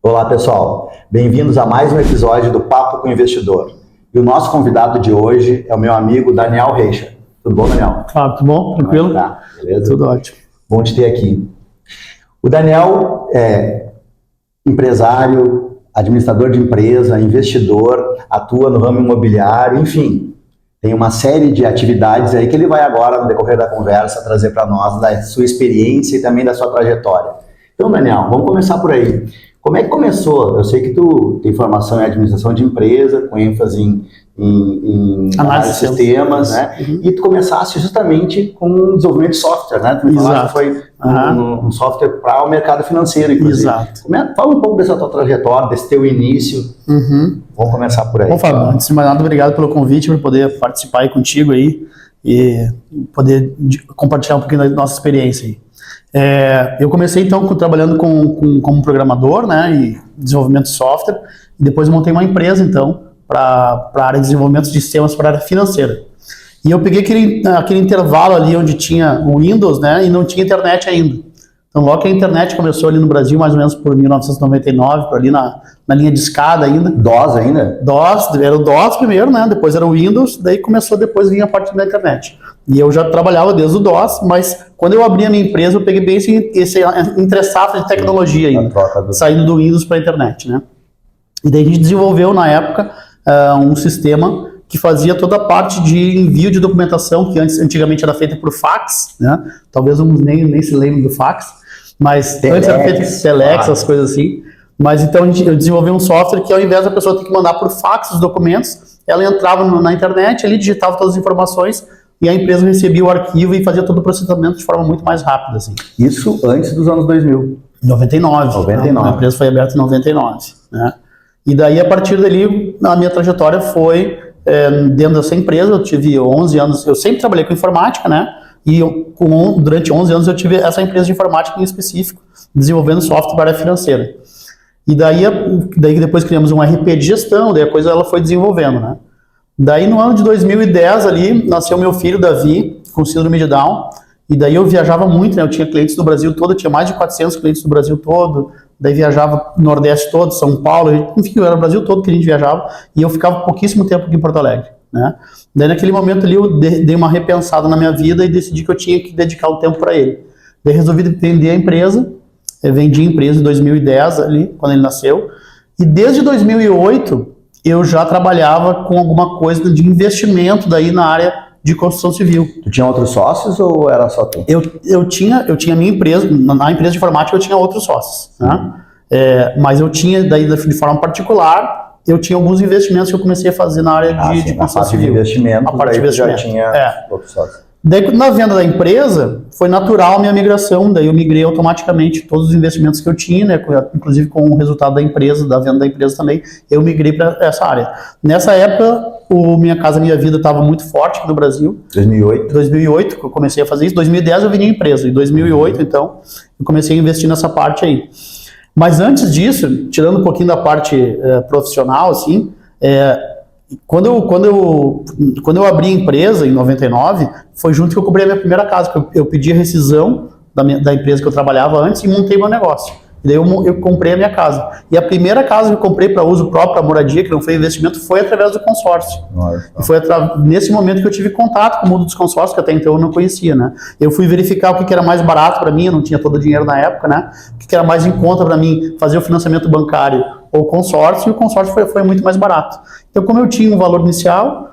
Olá pessoal, bem-vindos a mais um episódio do Papo com o Investidor. E o nosso convidado de hoje é o meu amigo Daniel Reixa. Tudo bom, Daniel? Tudo bom? Tranquilo? Tá, beleza? Tudo ótimo. Bom te ter aqui. O Daniel é empresário, administrador de empresa, investidor, atua no ramo imobiliário, enfim, tem uma série de atividades aí que ele vai agora, no decorrer da conversa, trazer para nós da sua experiência e também da sua trajetória. Então, Daniel, vamos começar por aí. Como é que começou? Eu sei que tu tem formação em administração de empresa, com ênfase em análise de sistemas, né? Uhum. E tu começaste justamente com desenvolvimento de software, né? Tu falaste que foi um software para o mercado financeiro, inclusive. Exato. Fala um pouco dessa tua trajetória, desse teu início. Uhum. Vamos começar por aí. Bom, Fábio, antes de mais nada, obrigado pelo convite, por poder participar aí contigo aí e poder compartilhar um pouquinho da nossa experiência aí. Eu comecei então trabalhando como programador, né, e desenvolvimento de software, e depois montei uma empresa então para a área de desenvolvimento de sistemas para a área financeira. E eu peguei aquele intervalo ali onde tinha o Windows, né, e não tinha internet ainda. Então logo que a internet começou ali no Brasil, mais ou menos por 1999, por ali na linha de escada ainda. DOS ainda? DOS, era o DOS primeiro, né, depois era o Windows, daí depois vinha a parte da internet. E eu já trabalhava desde o DOS, mas quando eu abri a minha empresa, eu peguei bem esse entre-safra de tecnologia ainda, saindo do Windows para a internet, né. E daí a gente desenvolveu na época um sistema que fazia toda a parte de envio de documentação, que antigamente era feita por fax, né, talvez uns nem se lembrem do fax, mas antes era feito por telex, essas coisas assim. Mas então eu desenvolvi um software que ao invés da pessoa ter que mandar por fax os documentos, ela entrava na internet, ali digitava todas as informações e a empresa recebia o arquivo e fazia todo o processamento de forma muito mais rápida. Assim. Isso antes dos anos 2000? 99. A empresa foi aberta em 99. Né? E daí, a partir dali, a minha trajetória foi dentro dessa empresa. Eu tive 11 anos, eu sempre trabalhei com informática, né? E durante 11 anos eu tive essa empresa de informática em específico, desenvolvendo software para a área financeira. E daí depois criamos um RP de gestão, daí a coisa ela foi desenvolvendo, né? Daí no ano de 2010 ali, nasceu meu filho Davi, com síndrome de Down, e daí eu viajava muito, né? Eu tinha clientes do Brasil todo, eu tinha mais de 400 clientes do Brasil todo, daí viajava no Nordeste todo, São Paulo, enfim, era o Brasil todo que a gente viajava, e eu ficava pouquíssimo tempo aqui em Porto Alegre, né? Daí naquele momento ali eu dei uma repensada na minha vida e decidi que eu tinha que dedicar o tempo para ele. Daí resolvi vender a empresa, vendi a empresa em 2010 ali, quando ele nasceu, e desde 2008 eu já trabalhava com alguma coisa de investimento daí na área de construção civil. Tu tinha outros sócios ou era só tu? Eu tinha a minha empresa, na empresa de informática eu tinha outros sócios, né? Mas eu tinha daí de forma particular, eu tinha alguns investimentos que eu comecei a fazer na área de construção civil. A parte de investimento já tinha outros sócios. Daí, na venda da empresa, foi natural a minha migração, daí eu migrei automaticamente todos os investimentos que eu tinha, né, inclusive com o resultado da empresa, da venda da empresa também, eu migrei para essa área. Nessa época, Minha Casa Minha Vida estava muito forte aqui no Brasil. 2008 que eu comecei a fazer isso, 2010 eu vendi a empresa, em 2008, então, eu comecei a investir nessa parte aí. Mas antes disso, tirando um pouquinho da parte profissional, assim, quando eu abri a empresa em 99, foi junto que eu comprei a minha primeira casa, porque eu pedi a rescisão da empresa que eu trabalhava antes e montei meu negócio. E daí eu comprei a minha casa. E a primeira casa que eu comprei para uso próprio, para moradia, que não foi investimento, foi através do consórcio. E foi nesse momento que eu tive contato com o mundo dos consórcios, que até então eu não conhecia, né? Eu fui verificar o que era mais barato para mim, eu não tinha todo o dinheiro na época, né? O que era mais em conta para mim fazer o financiamento bancário ou consórcio, e o consórcio foi muito mais barato. Então, como eu tinha um valor inicial,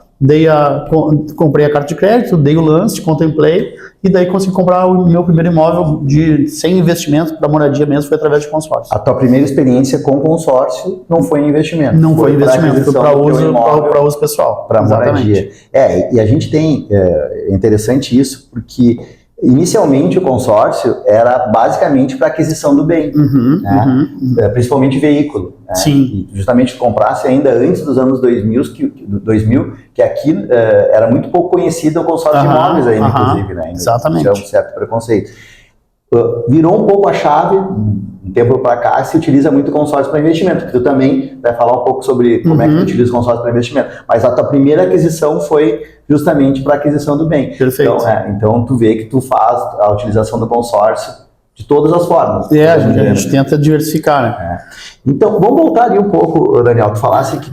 comprei a carta de crédito, dei o lance, contemplei, e daí consegui comprar o meu primeiro imóvel sem investimento para moradia mesmo, foi através de consórcio. A tua primeira experiência com consórcio não foi em investimento? Não foi investimento, foi para uso pessoal. Para moradia. E a gente tem, é interessante isso, porque inicialmente o consórcio era basicamente para aquisição do bem, né? Principalmente veículo. Né? Sim. E justamente comprasse ainda antes dos anos 2000, que aqui era muito pouco conhecido o consórcio de imóveis ainda, inclusive. Né? Ainda exatamente. Tinha um certo preconceito. Virou um pouco a chave, um tempo para cá, se utiliza muito consórcio para investimento, que tu também vai falar um pouco sobre como é que tu utiliza o consórcio para investimento. Mas a tua primeira aquisição foi justamente para aquisição do bem. Perfeito. Então tu vê que tu faz a utilização do consórcio de todas as formas. A gente tenta diversificar, né? Então, vamos voltar ali um pouco, Daniel. Tu falasse que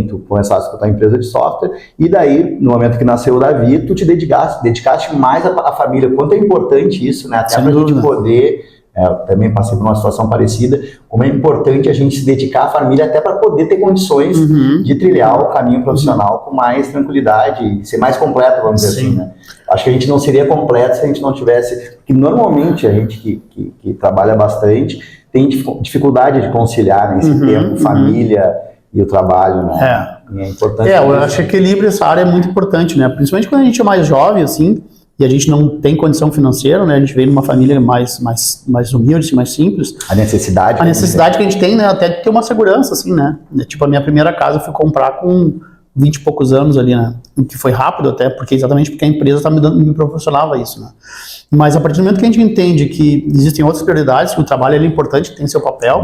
tu começaste com a tua empresa de software, e daí, no momento que nasceu o Davi, tu te dedicaste mais à família. Quanto é importante isso, né? Até para a gente poder, eu também passei por uma situação parecida, como é importante a gente se dedicar à família até para poder ter condições de trilhar o caminho profissional com mais tranquilidade e ser mais completo, vamos dizer assim, né? Acho que a gente não seria completo se a gente não tivesse... Porque normalmente a gente que trabalha bastante tem dificuldade de conciliar, né, esse tempo, família e o trabalho, né? É importante. Eu acho que equilíbrio, essa área é muito importante, né? Principalmente quando a gente é mais jovem, assim, e a gente não tem condição financeira, né? A gente veio numa família mais humilde, mais simples. A necessidade que a gente tem, né? Até de ter uma segurança, assim, né? Tipo, a minha primeira casa eu fui comprar com 20 e poucos anos ali, né? O que foi rápido até, exatamente porque a empresa me proporcionava isso, né? Mas a partir do momento que a gente entende que existem outras prioridades, que o trabalho é importante, tem seu papel,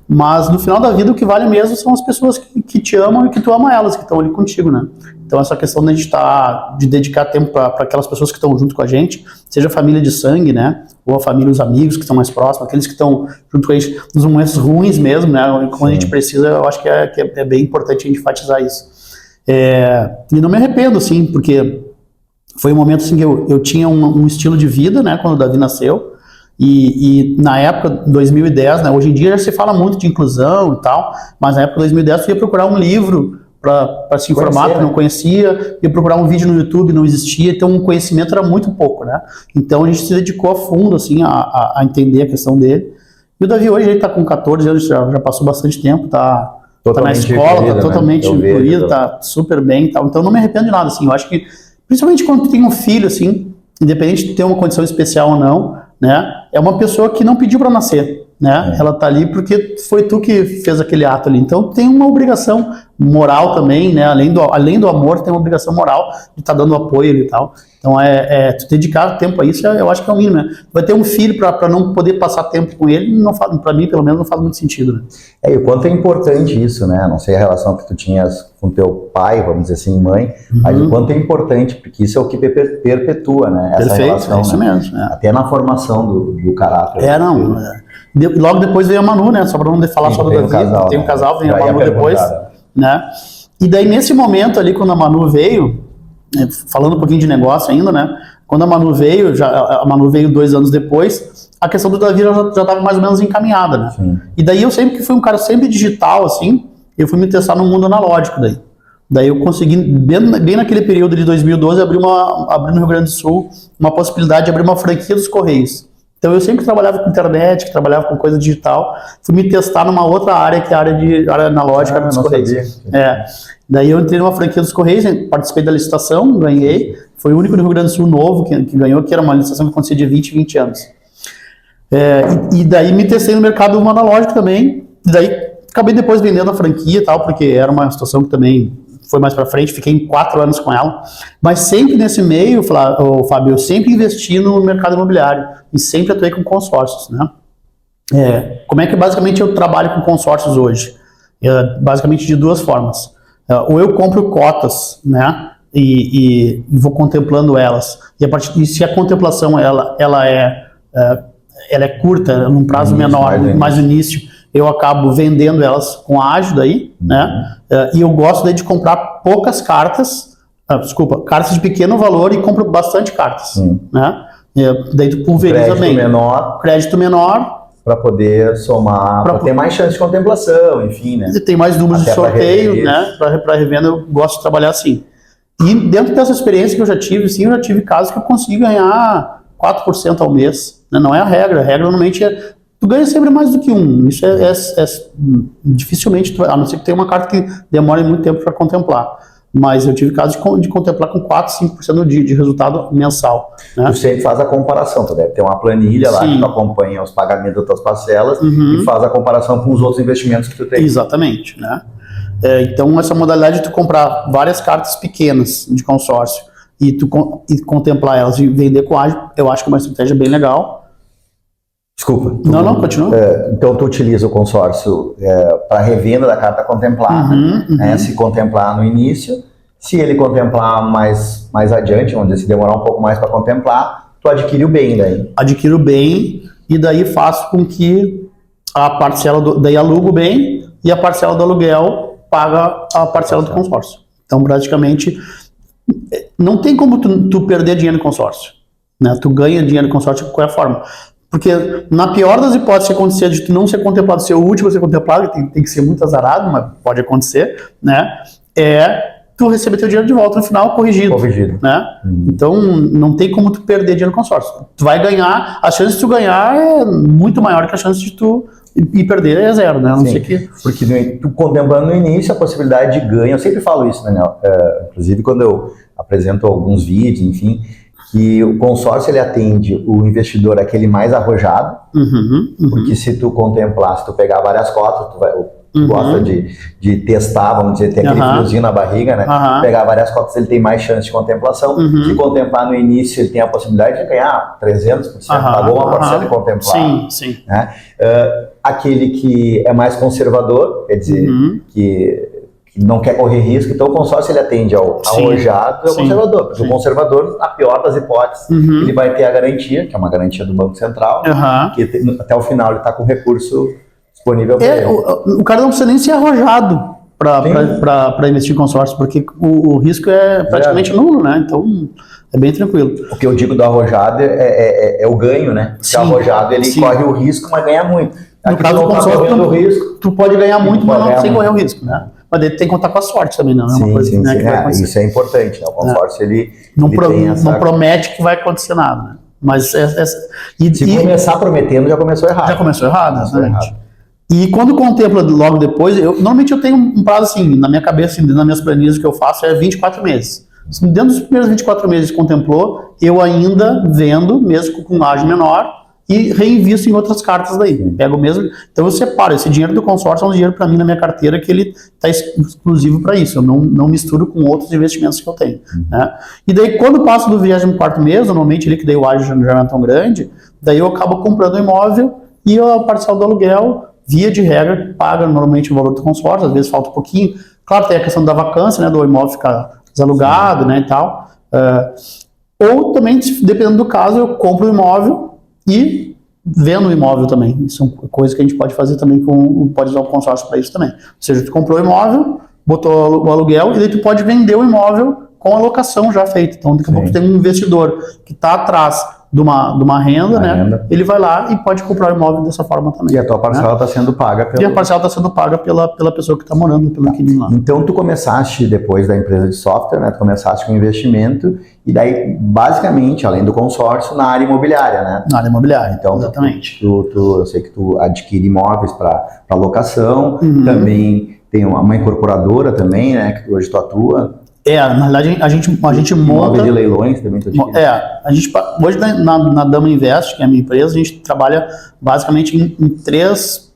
mas no final da vida o que vale mesmo são as pessoas que te amam e que tu ama elas, que estão ali contigo, né? Então essa questão de dedicar tempo para aquelas pessoas que estão junto com a gente, seja a família de sangue, né? Ou a família, os amigos que estão mais próximos, aqueles que estão junto com a gente nos momentos ruins mesmo, né? Quando a gente precisa, eu acho que é bem importante a gente enfatizar isso. E não me arrependo, assim, porque foi um momento assim que eu tinha um estilo de vida, né, quando o Davi nasceu, e na época, 2010, né, hoje em dia já se fala muito de inclusão e tal, mas na época de 2010 eu ia procurar um livro para se informar, porque não conhecia, ia procurar um vídeo no YouTube, não existia, então o conhecimento era muito pouco, né, então a gente se dedicou a fundo, assim, a entender a questão dele, e o Davi hoje ele está com 14 anos, já passou bastante tempo, tá na escola, tá totalmente incluído, tá super bem e tal, então não me arrependo de nada, assim, eu acho que principalmente quando tu tem um filho, assim, independente de ter uma condição especial ou não, né, é uma pessoa que não pediu para nascer, né, ela tá ali porque foi tu que fez aquele ato ali, então tem uma obrigação moral também, né, além do amor, tem uma obrigação moral de estar dando apoio e tal, então tu dedicar tempo a isso, eu acho que é o mínimo, né, vai ter um filho para não poder passar tempo com ele, para mim, pelo menos, não faz muito sentido, né. E o quanto é importante isso, né, não sei a relação que tu tinhas com teu pai, vamos dizer assim, mãe, mas o quanto é importante, porque isso é o que perpetua, né, essa relação, é isso mesmo. Até na formação do caráter. Logo depois veio a Manu, né, só para não falar só do Davi, tem um casal, vem a Manu depois, né, e daí nesse momento ali, quando a Manu veio, falando um pouquinho de negócio ainda, né, quando a Manu veio 2 anos depois, a questão do Davi já estava mais ou menos encaminhada, né, e daí eu sempre que fui um cara sempre digital, assim, eu fui me testar no mundo analógico daí eu consegui, bem naquele período de 2012, abrir no Rio Grande do Sul uma possibilidade de abrir uma franquia dos Correios. Então eu sempre trabalhava com internet, trabalhava com coisa digital, fui me testar numa outra área, que é a área analógica dos Correios. Daí eu entrei numa franquia dos Correios, participei da licitação, ganhei, foi o único do Rio Grande do Sul novo que ganhou, que era uma licitação que acontecia de 20 anos. E daí me testei no mercado analógico também, e daí acabei depois vendendo a franquia e tal, porque era uma situação que também foi mais pra frente, fiquei 4 anos com ela, mas sempre nesse meio, Fábio, eu sempre investi no mercado imobiliário e sempre atuei com consórcios, né? Como é que basicamente eu trabalho com consórcios hoje? Basicamente de 2 formas. Ou eu compro cotas, né? E vou contemplando elas. E se a contemplação ela é curta, num prazo menor, mais no início, eu acabo vendendo elas com ágio daí, né? E eu gosto daí de comprar poucas cartas, cartas de pequeno valor, e compro bastante cartas, né? Daí tu pulveriza bem. Crédito menor. Para poder somar, para ter mais chance de contemplação, enfim, né? Tem mais números de sorteio, né? Para revenda eu gosto de trabalhar assim. E dentro dessa experiência que eu já tive, sim, eu já tive casos que eu consegui ganhar 4% ao mês, né? Não é a regra normalmente tu ganha sempre mais do que 1, isso dificilmente, a não ser que tenha uma carta que demore muito tempo para contemplar, mas eu tive casos de contemplar com 4, 5% de resultado mensal, né? Tu sempre faz a comparação, tu deve ter uma planilha lá que tu acompanha os pagamentos das tuas parcelas e faz a comparação com os outros investimentos que tu tem. Exatamente, né? Então essa modalidade de tu comprar várias cartas pequenas de consórcio e contemplar elas e vender com ágio, eu acho que é uma estratégia bem legal. Desculpa. Não, continua. Então tu utiliza o consórcio para revenda da carta contemplada, né? Se contemplar no início, se ele contemplar mais adiante, vamos dizer, se demorar um pouco mais para contemplar, tu adquire o bem daí. Adquire o bem e daí faço com que a parcela, daí alugo o bem, e a parcela do aluguel paga a parcela do consórcio. Então, praticamente, não tem como tu perder dinheiro no consórcio, né? Tu ganha dinheiro no consórcio de qualquer forma. Porque, na pior das hipóteses, se acontecer de tu não ser contemplado, ser o último a ser contemplado, tem que ser muito azarado, mas pode acontecer, né? Tu receber teu dinheiro de volta no final corrigido. Né? Então, não tem como tu perder dinheiro no consórcio. Tu vai ganhar, a chance de tu ganhar é muito maior que a chance de tu ir perder é zero, né? A não ser que... Porque tu contemplando no início a possibilidade de ganho, eu sempre falo isso, Daniel, inclusive quando eu apresento alguns vídeos, enfim, que o consórcio ele atende o investidor aquele mais arrojado, porque se tu contemplar, se tu pegar várias cotas, tu gosta de testar, vamos dizer, ter aquele friozinho na barriga, né? Pegar várias cotas, ele tem mais chance de contemplação. Se contemplar no início, ele tem a possibilidade de ganhar 300%, pagou uma parcela de contemplar. Sim. Né? Aquele que é mais conservador, quer dizer, que não quer correr risco, então o consórcio ele atende ao arrojado e ao conservador. Porque o conservador, na pior das hipóteses, ele vai ter a garantia, que é uma garantia do Banco Central, que até o final ele está com recurso disponível para ele. O cara não precisa nem ser arrojado para investir em consórcio, porque o risco é praticamente nulo, né? Então é bem tranquilo. O que eu digo do arrojado é o ganho, né? Porque o arrojado ele corre o risco, mas ganha muito. No caso do consórcio, tu pode ganhar muito, mas não sem correr o risco, né? Mas ele tem que contar com a sorte também, não é uma coisa que vai acontecer. Isso é importante, né? O consórcio ele não promete que vai acontecer nada, né? Mas se começar prometendo, já começou errado. Já começou errado, exatamente. E quando contempla logo depois, normalmente eu tenho um prazo assim, na minha cabeça, nas minhas planilhas que eu faço, é 24 meses. Dentro dos primeiros 24 meses que contemplou, eu ainda vendo, mesmo com margem menor, e reinvisto em outras cartas daí. Pego mesmo. Então eu separo. Esse dinheiro do consórcio é um dinheiro para mim na minha carteira que ele está exclusivo para isso. Eu não misturo com outros investimentos que eu tenho. Né? E daí quando passo do 24º mês, normalmente ele que daí o ágio já não é tão grande, daí eu acabo comprando o imóvel e a parcela do aluguel, via de regra, paga normalmente o valor do consórcio, às vezes falta um pouquinho. Claro, tem a questão da vacância, né, do imóvel ficar desalugado, né, e tal. Ou também, dependendo do caso, eu compro o imóvel e vendo o imóvel também. Isso é coisa que a gente pode fazer também, pode usar o consórcio para isso também. Ou seja, tu comprou o imóvel, botou o aluguel, e daí tu pode vender o imóvel com a locação já feita. Então, daqui a pouco tu tem um investidor que está atrás de uma renda, né? Ele vai lá e pode comprar o imóvel dessa forma também. E a tua parcela está sendo paga E a parcela está sendo paga pela pessoa que está morando, pelo inquilino lá. Então, tu começaste, depois da empresa de software, né? Tu começaste com investimento e daí, basicamente, além do consórcio, na área imobiliária, né? Na área imobiliária, então, exatamente. Eu sei que tu adquire imóveis para locação, também tem uma incorporadora também, né? Que hoje tu atua. Na realidade, a gente monta... Imóvel de leilões também. Hoje na Dama Invest, que é a minha empresa, a gente trabalha basicamente em três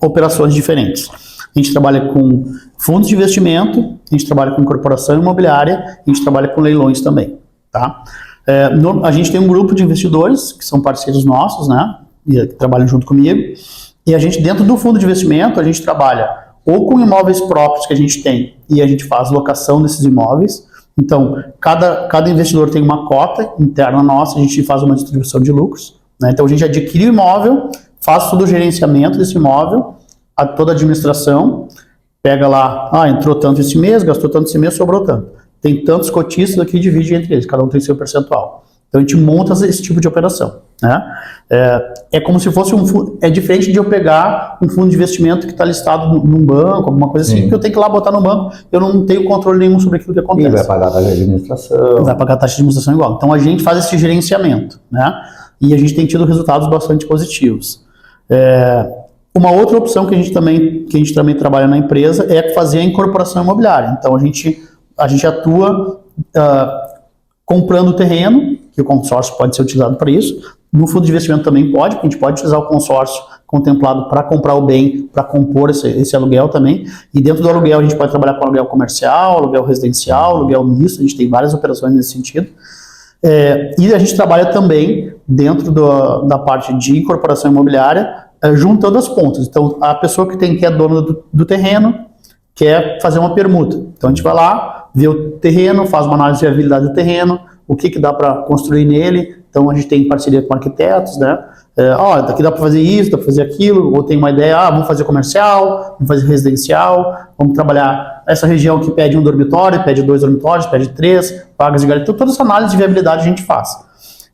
operações diferentes. A gente trabalha com fundos de investimento, a gente trabalha com incorporação imobiliária, a gente trabalha com leilões também, tá? A gente tem um grupo de investidores, que são parceiros nossos, né? Que trabalham junto comigo, e a gente, dentro do fundo de investimento, a gente trabalha ou com imóveis próprios que a gente tem e a gente faz locação desses imóveis. Então, cada investidor tem uma cota interna nossa, a gente faz uma distribuição de lucros, né? Então, a gente adquire o imóvel, faz todo o gerenciamento desse imóvel, toda a administração, pega lá, entrou tanto esse mês, gastou tanto esse mês, sobrou tanto. Tem tantos cotistas aqui, divide entre eles, cada um tem seu percentual. Então, a gente monta esse tipo de operação, né? É como se fosse é diferente de eu pegar um fundo de investimento que está listado num banco, alguma coisa assim, que eu tenho que ir lá botar no banco, eu não tenho controle nenhum sobre aquilo que acontece. E vai pagar a taxa de administração. Vai pagar a taxa de administração igual. Então, a gente faz esse gerenciamento, né? E a gente tem tido resultados bastante positivos. Uma outra opção que a gente também trabalha na empresa é fazer a incorporação imobiliária. Então, a gente atua comprando terreno, que o consórcio pode ser utilizado para isso. No fundo de investimento também pode, porque a gente pode utilizar o consórcio contemplado para comprar o bem, para compor esse aluguel também. E dentro do aluguel a gente pode trabalhar com aluguel comercial, aluguel residencial, aluguel misto, a gente tem várias operações nesse sentido. E a gente trabalha também dentro da parte de incorporação imobiliária, juntando as pontas. Então, a pessoa que é dona do terreno quer fazer uma permuta. Então, a gente vai lá, vê o terreno, faz uma análise de viabilidade do terreno, o que dá para construir nele, Então a gente tem parceria com arquitetos, né? Daqui dá para fazer isso, dá para fazer aquilo, ou tem uma ideia, vamos fazer comercial, vamos fazer residencial, vamos trabalhar essa região que pede um dormitório, pede 2 dormitórios, pede 3, vagas de garantia. Então, toda essa análise de viabilidade a gente faz.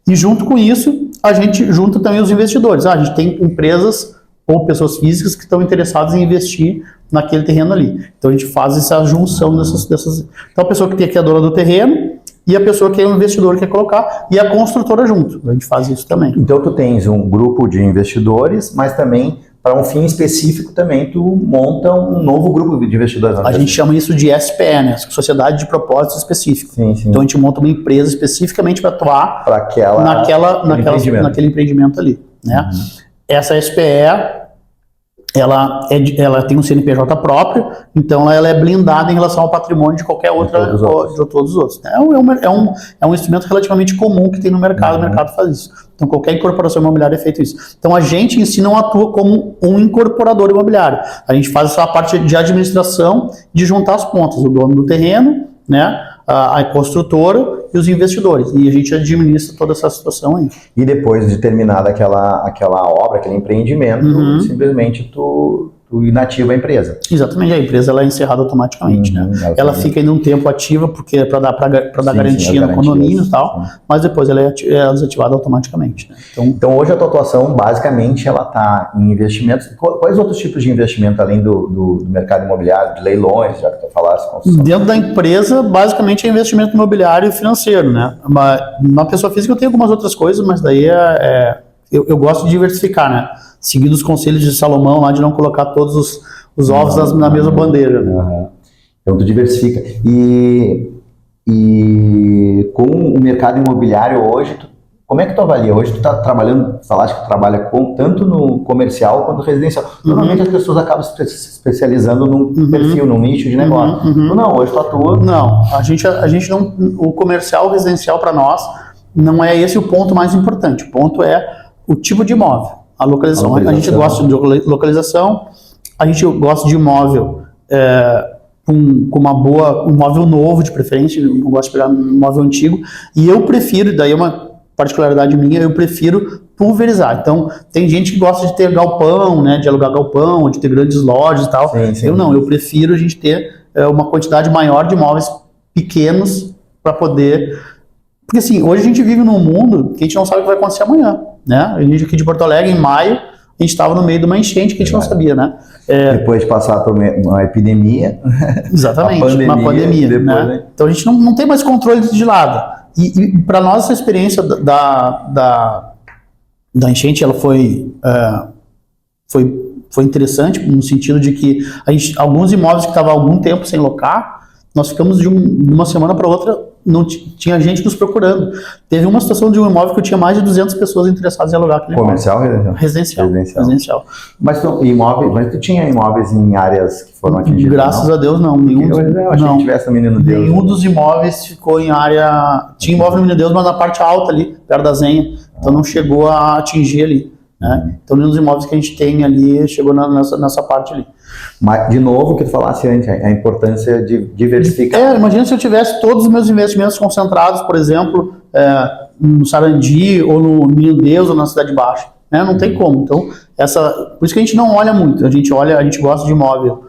E junto com isso, a gente junta também os investidores. A gente tem empresas ou pessoas físicas que estão interessadas em investir naquele terreno ali. Então a gente faz essa junção dessas. Então a pessoa que tem aqui a dona do terreno e a pessoa que é o investidor que quer colocar e a construtora junto. A gente faz isso também. Então tu tens um grupo de investidores, mas também para um fim específico também tu monta um novo grupo de investidores. A gente chama isso de SPE, né? Sociedade de Propósito Específico. Sim. Então a gente monta uma empresa especificamente para atuar naquele empreendimento ali, né? Essa SPE ela tem um CNPJ próprio, então ela é blindada em relação ao patrimônio de qualquer outra, de todos os outros. É um instrumento relativamente comum que tem no mercado, o mercado faz isso. Então qualquer incorporação imobiliária é feito isso. Então a gente em si não atua como um incorporador imobiliário, a gente faz essa parte de administração, de juntar as pontas, o dono do terreno, né, a construtora e os investidores, e a gente administra toda essa situação aí. E depois de terminada aquela obra, aquele empreendimento, simplesmente tu inativa a empresa. Exatamente, a empresa ela é encerrada automaticamente, né? Ela fica ainda um tempo ativa, porque para dar garantia no condomínio e tal, mas depois ela é desativada automaticamente, né? Então hoje a tua atuação, basicamente, ela está em investimentos. Quais outros tipos de investimento, além do mercado imobiliário, de leilões, já que tu falaste? Dentro da empresa, basicamente é investimento imobiliário e financeiro, né? Na pessoa física eu tenho algumas outras coisas, mas daí eu gosto de diversificar, né? Seguindo os conselhos de Salomão lá de não colocar todos os ovos na mesma bandeira. Né? Então tu diversifica. E com o mercado imobiliário hoje, como é que tu avalia? Hoje tu está trabalhando, falaste que tu trabalha tanto no comercial quanto no residencial. Normalmente as pessoas acabam se especializando num perfil, num nicho de negócio. Não, hoje tu atua... Não, a gente não... O comercial, o residencial para nós, não é esse o ponto mais importante. O ponto é o tipo de imóvel. A localização. A gente gosta de localização, a gente gosta de imóvel com uma boa, um imóvel novo de preferência, não gosto de pegar um imóvel antigo, e eu prefiro, daí é uma particularidade minha, eu prefiro pulverizar. Então, tem gente que gosta de ter galpão, né, de alugar galpão, de ter grandes lojas e tal. Sim. Eu prefiro a gente ter uma quantidade maior de imóveis pequenos para poder... Porque assim, hoje a gente vive num mundo que a gente não sabe o que vai acontecer amanhã, né? A gente aqui de Porto Alegre, em maio, a gente estava no meio de uma enchente que a gente não sabia, né? Depois de passar por uma epidemia. Exatamente, uma pandemia. Depois, né? Então a gente não tem mais controle de nada. E para nós essa experiência da enchente, ela foi interessante no sentido de que alguns imóveis que estavam há algum tempo sem locar, nós ficamos de uma semana para outra, não tinha gente nos procurando. Teve uma situação de um imóvel que eu tinha mais de 200 pessoas interessadas em alugar aquele comercial imóvel. Ou Residencial. Mas tu tinha imóveis em áreas que foram atingidas? Graças a Deus, não. Eu achei que tivesse no Menino Deus. Nenhum dos imóveis ficou em área... Tinha imóvel no Menino Deus, mas na parte alta ali, perto da Zenha. Então não chegou a atingir ali. Né? Então nenhum dos imóveis que a gente tem ali chegou nessa parte ali. Mas, de novo, o que tu falasse antes, a importância de diversificar. Imagina se eu tivesse todos os meus investimentos concentrados, por exemplo, no Sarandi, ou no Menino Deus, ou na Cidade Baixa. Né? Não tem como. Então, por isso que a gente não olha muito. A gente gosta de imóvel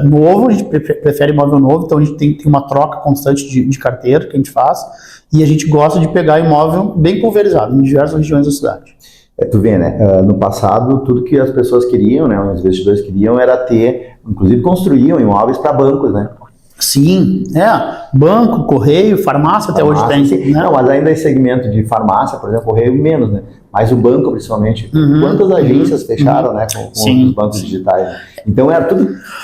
novo, a gente prefere imóvel novo, então a gente tem uma troca constante de carteira que a gente faz, e a gente gosta de pegar imóvel bem pulverizado em diversas regiões da cidade. Tu vê, né? No passado, tudo que as pessoas queriam, né? Os investidores queriam era ter, inclusive construíam imóveis para bancos, né? Sim, banco, correio, farmácia até hoje tem. Né? Não, mas ainda esse segmento de farmácia, por exemplo, correio menos, né? Mas o banco, principalmente, quantas agências fecharam, né? Com os bancos digitais. Então,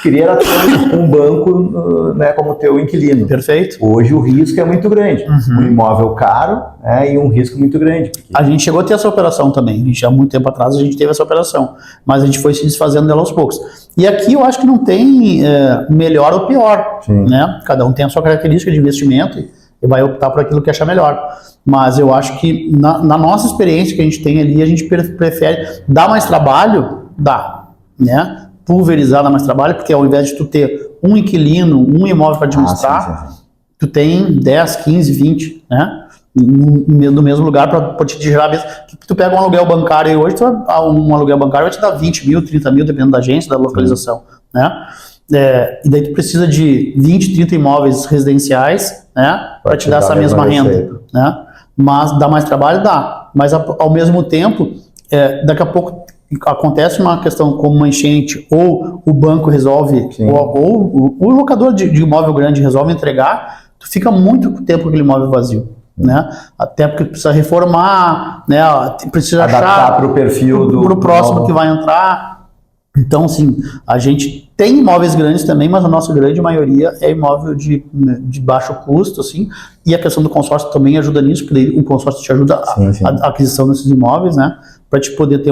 queria era ter um banco, né, como teu inquilino. Perfeito. Hoje o risco é muito grande. Um imóvel caro, e um risco muito grande. Porque... A gente chegou a ter essa operação também. Há muito tempo atrás a gente teve essa operação. Mas a gente foi se desfazendo dela aos poucos. E aqui eu acho que não tem melhor ou pior. Né? Cada um tem a sua característica de investimento e vai optar por aquilo que achar melhor. Mas eu acho que na nossa experiência que a gente tem ali, a gente prefere dar mais trabalho, né? Pulverizar, dar mais trabalho, porque ao invés de tu ter um inquilino, um imóvel para administrar, tu tem 10, 15, 20, né? no mesmo lugar para te gerar mesmo. Tu pega um aluguel bancário hoje, um aluguel bancário vai te dar 20 mil, 30 mil, dependendo da agência, da localização, né? E daí tu precisa de 20, 30 imóveis residenciais, né? Para te dar essa mesma renda, né? Mas dá mais trabalho? Dá. Mas ao mesmo tempo, daqui a pouco acontece uma questão como uma enchente, ou o banco resolve, ou o locador de imóvel grande resolve entregar, tu fica muito tempo com aquele imóvel vazio, né? Até porque tu precisa reformar, né? Precisa adaptar para o perfil do próximo novo que vai entrar. Então, assim, a gente tem imóveis grandes também, mas a nossa grande maioria é imóvel de baixo custo, assim, e a questão do consórcio também ajuda nisso, porque daí o consórcio te ajuda a aquisição desses imóveis, né, para te poder ter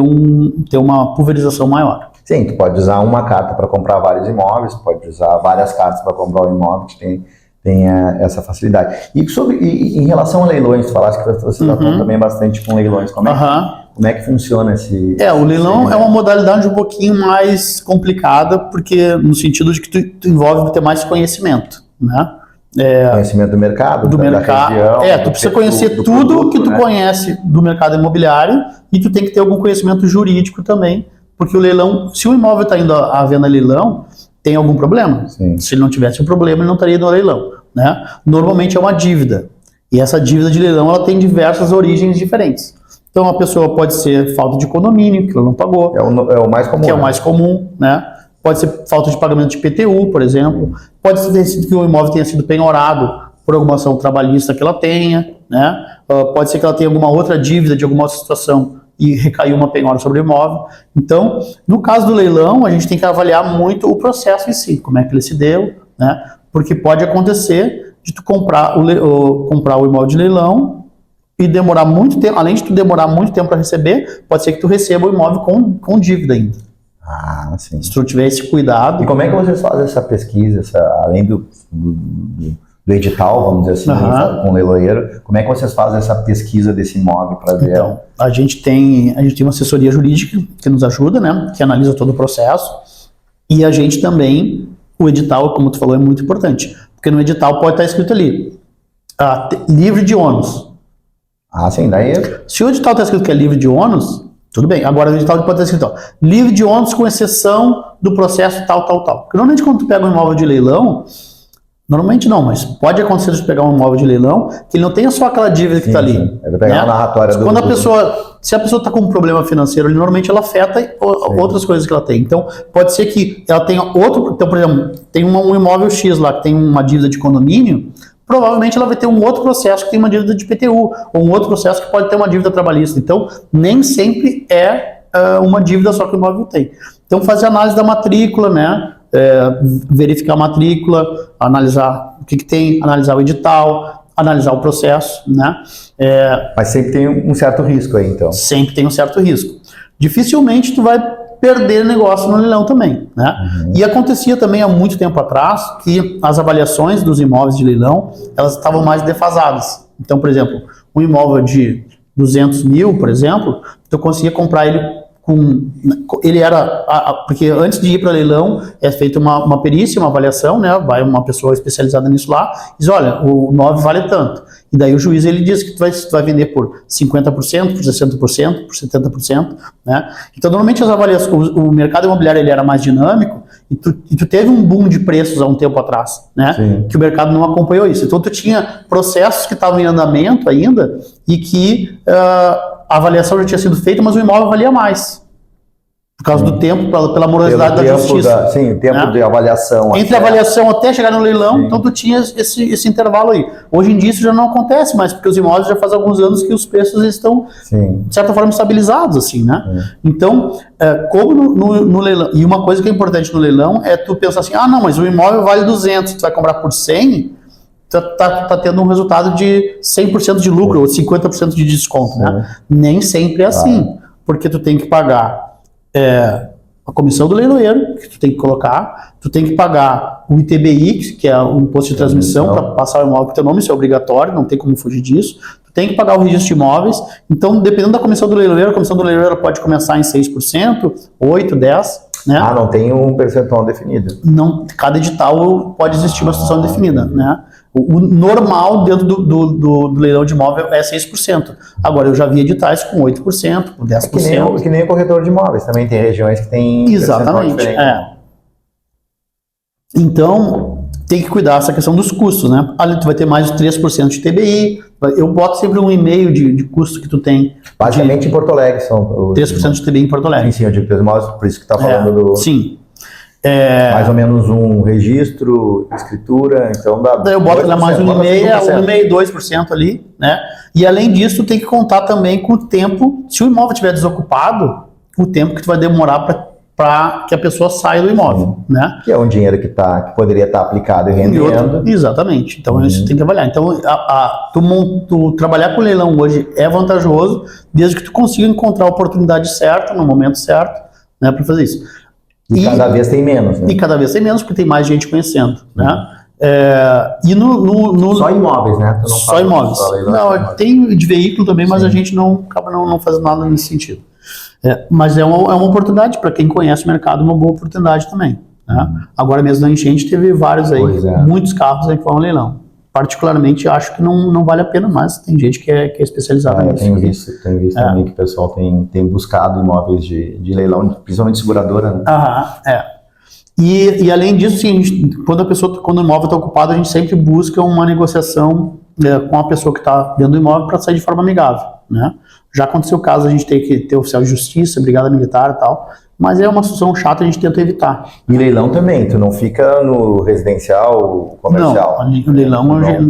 uma pulverização maior. Sim, tu pode usar uma carta para comprar vários imóveis, pode usar várias cartas para comprar um imóvel, que tem essa facilidade. E em relação a leilões, tu falaste que você está também bastante com leilões, como é que funciona esse... O leilão é uma modalidade um pouquinho mais complicada, porque no sentido de que tu envolve ter mais conhecimento, né? Conhecimento do mercado, da região. Tu precisa conhecer tudo produto, que tu conhece do mercado imobiliário, e tu tem que ter algum conhecimento jurídico também, porque o leilão, se o imóvel está indo à venda leilão, tem algum problema. Sim. Se ele não tivesse um problema, ele não estaria indo ao leilão, né? Normalmente é uma dívida, e essa dívida de leilão ela tem diversas origens diferentes. Então, a pessoa pode ser falta de condomínio, que ela não pagou. É o mais comum. Que é o mais comum, né? Pode ser falta de pagamento de IPTU, por exemplo. Pode ser que o imóvel tenha sido penhorado por alguma ação trabalhista que ela tenha, né? Pode ser que ela tenha alguma outra dívida de alguma outra situação e recaiu uma penhora sobre o imóvel. Então, no caso do leilão, a gente tem que avaliar muito o processo em si, como é que ele se deu, né? Porque pode acontecer de tu comprar o imóvel de leilão e demorar muito tempo, além de tu demorar muito tempo para receber, pode ser que tu receba o imóvel com dívida ainda. Sim. Se tu tiver esse cuidado. E como é que vocês fazem essa pesquisa, além do edital, vamos dizer assim, com o leiloeiro, como é que vocês fazem essa pesquisa desse imóvel para ver? Então, a gente tem uma assessoria jurídica que nos ajuda, né, que analisa todo o processo, e a gente também, o edital, como tu falou, é muito importante, porque no edital pode estar escrito ali, livre de ônus. Sim, daí... Se o edital está escrito que é livre de ônus, tudo bem. Agora o edital pode estar escrito, livre de ônus com exceção do processo tal. Porque normalmente quando tu pega um imóvel de leilão, normalmente não, mas pode acontecer de pegar um imóvel de leilão que ele não tenha só aquela dívida que está ali. Sim. Vai pegar uma narratória do... Se a pessoa está com um problema financeiro, normalmente ela afeta outras coisas que ela tem. Então, pode ser que ela tenha outro... Então, por exemplo, tem um imóvel X lá que tem uma dívida de condomínio, provavelmente ela vai ter um outro processo que tem uma dívida de IPTU, ou um outro processo que pode ter uma dívida trabalhista. Então, nem sempre é uma dívida só que o imóvel tem. Então, fazer análise da matrícula, né? Verificar a matrícula, analisar o que tem, analisar o edital, analisar o processo, né? Mas sempre tem um certo risco aí, então. Sempre tem um certo risco. Dificilmente tu vai perder negócio no leilão também, né? E acontecia também há muito tempo atrás que as avaliações dos imóveis de leilão, elas estavam mais defasadas. Então, por exemplo, um imóvel de 200 mil, por exemplo, tu conseguia comprar ele porque antes de ir para leilão é feita uma perícia, uma avaliação, né? Vai uma pessoa especializada nisso lá, diz, olha, o imóvel vale tanto. E daí o juiz ele diz que tu vai vender por 50%, por 60%, por 70%, né? Então normalmente as avaliações, o mercado imobiliário ele era mais dinâmico e tu teve um boom de preços há um tempo atrás, né? Sim. Que o mercado não acompanhou isso. Então tu tinha processos que estavam em andamento ainda e que a avaliação já tinha sido feita, mas o imóvel valia mais. Por causa do tempo, pela morosidade da justiça. O tempo de avaliação. Entre a avaliação até chegar no leilão, então tu tinha esse intervalo aí. Hoje em dia isso já não acontece mais, porque os imóveis já faz alguns anos que os preços estão, de certa forma, estabilizados, assim, né? Então, como no leilão, e uma coisa que é importante no leilão é tu pensar assim, não, mas o imóvel vale 200, tu vai comprar por 100, tá tendo um resultado de 100% de lucro ou 50% de desconto, né? Nem sempre é assim, porque tu tem que pagar a comissão do leiloeiro, que tu tem que colocar, tu tem que pagar o ITBI, que é o imposto de transmissão, para passar o imóvel para o teu nome, isso é obrigatório, não tem como fugir disso. Tu tem que pagar o registro de imóveis. Então, dependendo da comissão do leiloeiro, a comissão do leiloeiro pode começar em 6%, 8%, 10%, né? Não tem um percentual definido. Não, cada edital pode existir uma situação definida, né? O normal dentro do leilão de imóvel é 6%. Agora, eu já vi editais com 8%, com 10%. Que nem o corretor de imóveis, também tem regiões que tem... Exatamente, Então, tem que cuidar dessa questão dos custos, né? Ali tu vai ter mais de 3% de TBI, eu boto sempre 1,5% de custo que tu tem. Basicamente em Porto Alegre são... 3% de TBI em Porto Alegre. Sim, eu digo dos imóveis, por isso que tá falando do... Sim. Mais ou menos um registro, escritura, então dá... Eu boto lá mais 1,5%, 2% ali, né? E além disso, tem que contar também com o tempo, se o imóvel estiver desocupado, o tempo que tu vai demorar para que a pessoa saia do imóvel, né? Que é um dinheiro que poderia estar aplicado e rendendo. Exatamente, então isso tem que avaliar. Então, tu trabalhar com leilão hoje é vantajoso, desde que tu consiga encontrar a oportunidade certa, no momento certo, né, para fazer isso. E cada vez tem menos, né? E cada vez tem menos, porque tem mais gente conhecendo, né? Só imóveis, né? Tu não só imóveis. Não, tem de veículo também, mas a gente acaba não fazendo nada nesse sentido. Mas é uma oportunidade, para quem conhece o mercado, uma boa oportunidade também. Né? Agora mesmo na enchente teve vários aí, muitos carros aí que foram leilão. Particularmente acho que não vale a pena, mas tem gente que é especializada nisso. Tenho visto também que o pessoal tem buscado imóveis de leilão, principalmente seguradora, né? E além disso, sim, quando o imóvel está ocupado, a gente sempre busca uma negociação com a pessoa que está dentro do imóvel para sair de forma amigável, né? Já aconteceu o caso, a gente tem que ter oficial de justiça, brigada militar e tal, mas é uma situação chata, a gente tenta evitar. E leilão também, tu não fica no residencial, comercial? Não,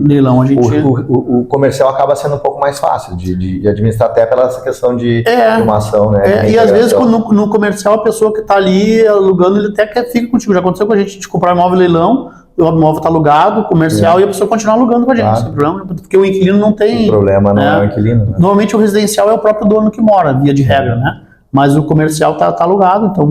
leilão a gente... O comercial acaba sendo um pouco mais fácil de administrar, até pela essa questão de uma ação, né? E às vezes no comercial a pessoa que está ali alugando, ele até fica contigo. Já aconteceu com a gente de comprar imóvel leilão, o imóvel está alugado, comercial, e a pessoa continua alugando com a gente, sem problema, porque o inquilino não tem... O problema não é o inquilino, né? Normalmente o residencial é o próprio dono que mora, via de regra, né? Mas o comercial tá alugado, então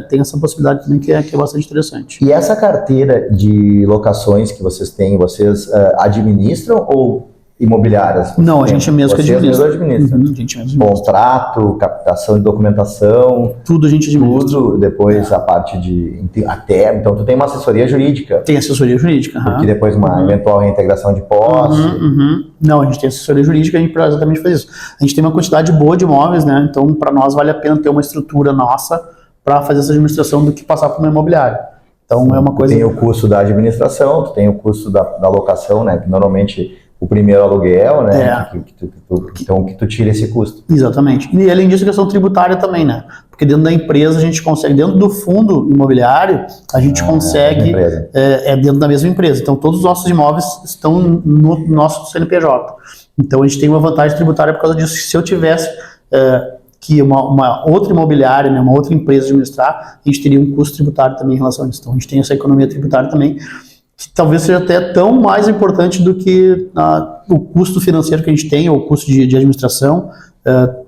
tem essa possibilidade também que é bastante interessante. E essa carteira de locações que vocês têm, vocês administram ou imobiliárias? Não, a gente mesmo que administra. A gente mesmo administra. Contrato, captação de documentação. Tudo a gente administra. Tudo, depois a parte então tu tem uma assessoria jurídica. Tem assessoria jurídica. Porque depois uma eventual reintegração de posse. Não, a gente tem assessoria jurídica, a gente para exatamente fazer isso. A gente tem uma quantidade boa de imóveis, né? Então para nós vale a pena ter uma estrutura nossa para fazer essa administração do que passar por uma imobiliária. Então é uma coisa... Tem o custo da administração, tu tem o custo da locação, né? Que normalmente o primeiro aluguel, né? Então que tu tira esse custo. Exatamente. E além disso, a questão tributária também, né? Porque dentro da empresa a gente consegue, dentro do fundo imobiliário, a gente consegue, dentro da mesma empresa. Então todos os nossos imóveis estão no nosso CNPJ. Então a gente tem uma vantagem tributária por causa disso. Se eu tivesse que uma outra imobiliária, né, uma outra empresa administrar, a gente teria um custo tributário também em relação a isso. Então a gente tem essa economia tributária também, que talvez seja até tão mais importante do que o custo financeiro que a gente tem, ou o custo de administração,